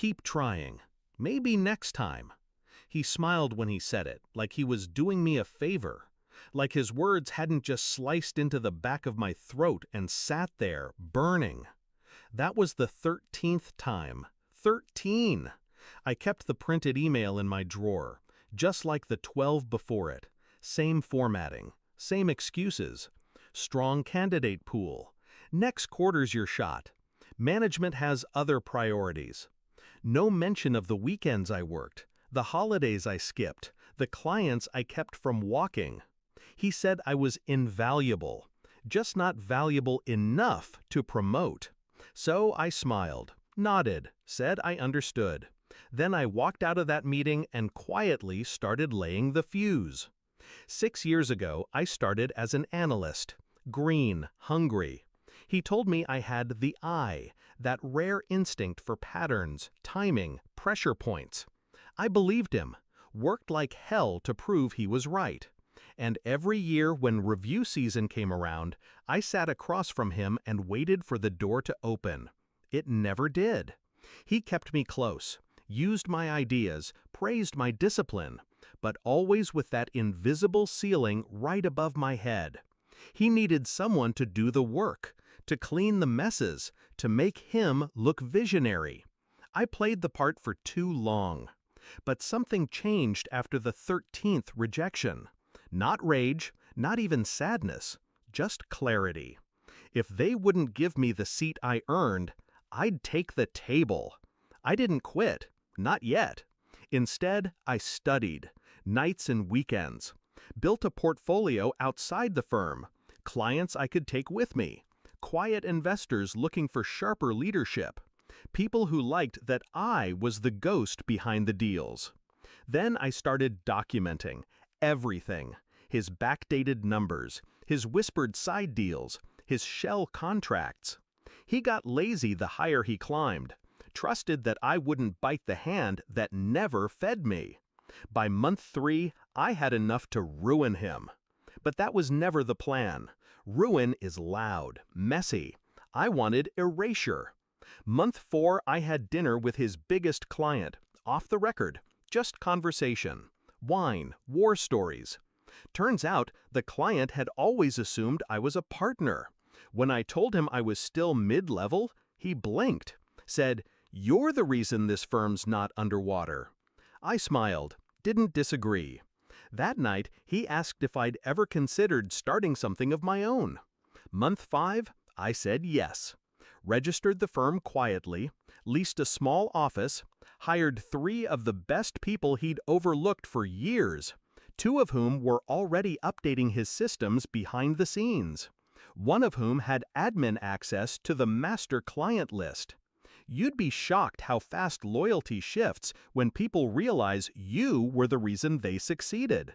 Keep trying. Maybe next time. He smiled when he said it, like he was doing me a favor. Like his words hadn't just sliced into the back of my throat and sat there, burning. That was the 13th time. 13! I kept the printed email in my drawer, just like the 12 before it. Same formatting, same excuses. Strong candidate pool. Next quarter's your shot. Management has other priorities. No mention of the weekends I worked, the holidays I skipped, the clients I kept from walking. He said I was invaluable, just not valuable enough to promote. So I smiled, nodded, said I understood. Then I walked out of that meeting and quietly started laying the fuse. 6 years ago, I started as an analyst, green, hungry. He told me I had the eye, that rare instinct for patterns, timing, pressure points. I believed him, worked like hell to prove he was right. And every year when review season came around, I sat across from him and waited for the door to open. It never did. He kept me close, used my ideas, praised my discipline, but always with that invisible ceiling right above my head. He needed someone to do the work, to clean the messes, to make him look visionary. I played the part for too long. But something changed after the 13th rejection. Not rage, not even sadness, just clarity. If they wouldn't give me the seat I earned, I'd take the table. I didn't quit, not yet. Instead, I studied, nights and weekends, built a portfolio outside the firm, clients I could take with me, quiet investors looking for sharper leadership, people who liked that I was the ghost behind the deals. Then I started documenting everything, his backdated numbers, his whispered side deals, his shell contracts. He got lazy the higher he climbed, trusted that I wouldn't bite the hand that never fed me. By month 3, I had enough to ruin him. But that was never the plan. Ruin is loud, messy. I wanted erasure. Month 4, I had dinner with his biggest client, off the record, just conversation, wine, war stories. Turns out the client had always assumed I was a partner. When I told him I was still mid-level, he blinked, said, "You're the reason this firm's not underwater." I smiled, didn't disagree. That night, he asked if I'd ever considered starting something of my own. Month 5, I said yes. Registered the firm quietly, leased a small office, hired 3 of the best people he'd overlooked for years, 2 of whom were already updating his systems behind the scenes, 1 of whom had admin access to the master client list. You'd be shocked how fast loyalty shifts when people realize you were the reason they succeeded.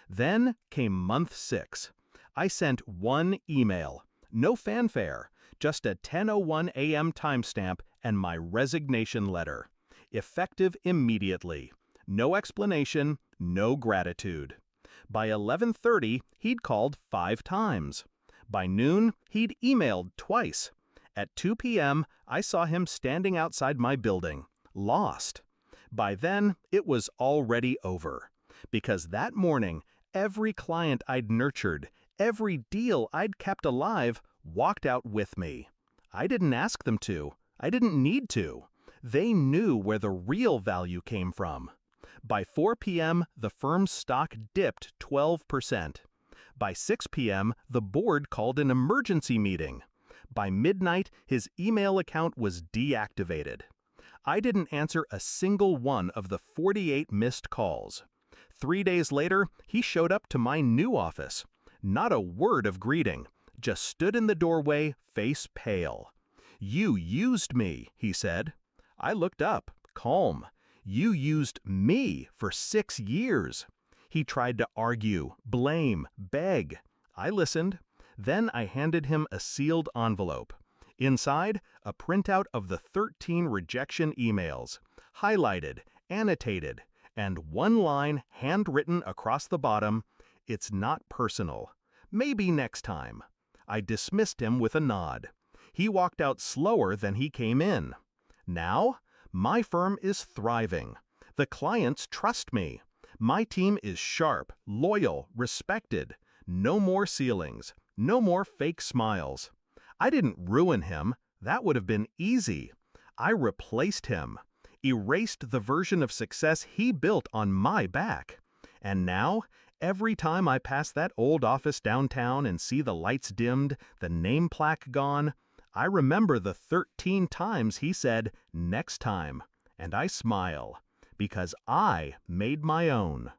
Then came month 6. I sent 1 email, no fanfare, just a 10:01 a.m. timestamp and my resignation letter. Effective immediately. No explanation, no gratitude. By 11:30, he'd called 5 times. By noon, he'd emailed twice. At 2 p.m., I saw him standing outside my building, lost. By then, it was already over. Because that morning, every client I'd nurtured, every deal I'd kept alive, walked out with me. I didn't ask them to. I didn't need to. They knew where the real value came from. By 4 p.m., the firm's stock dipped 12%. By 6 p.m., the board called an emergency meeting. By midnight, his email account was deactivated. I didn't answer a single one of the 48 missed calls. 3 days later, he showed up to my new office. Not a word of greeting, just stood in the doorway, face pale. "You used me," he said. I looked up, calm. "You used me for 6 years." He tried to argue, blame, beg. I listened. Then I handed him a sealed envelope. Inside, a printout of the 13 rejection emails, highlighted, annotated, and 1 line handwritten across the bottom, "It's not personal. Maybe next time." I dismissed him with a nod. He walked out slower than he came in. Now, My firm is thriving. The clients trust me. My team is sharp, loyal, respected. No more ceilings. No more fake smiles. I didn't ruin him. That would have been easy. I replaced him. Erased the version of success he built on my back. And now, every time I pass that old office downtown and see the lights dimmed, the name plaque gone, I remember the 13 times he said, "Next time," and I smile, because I made my own.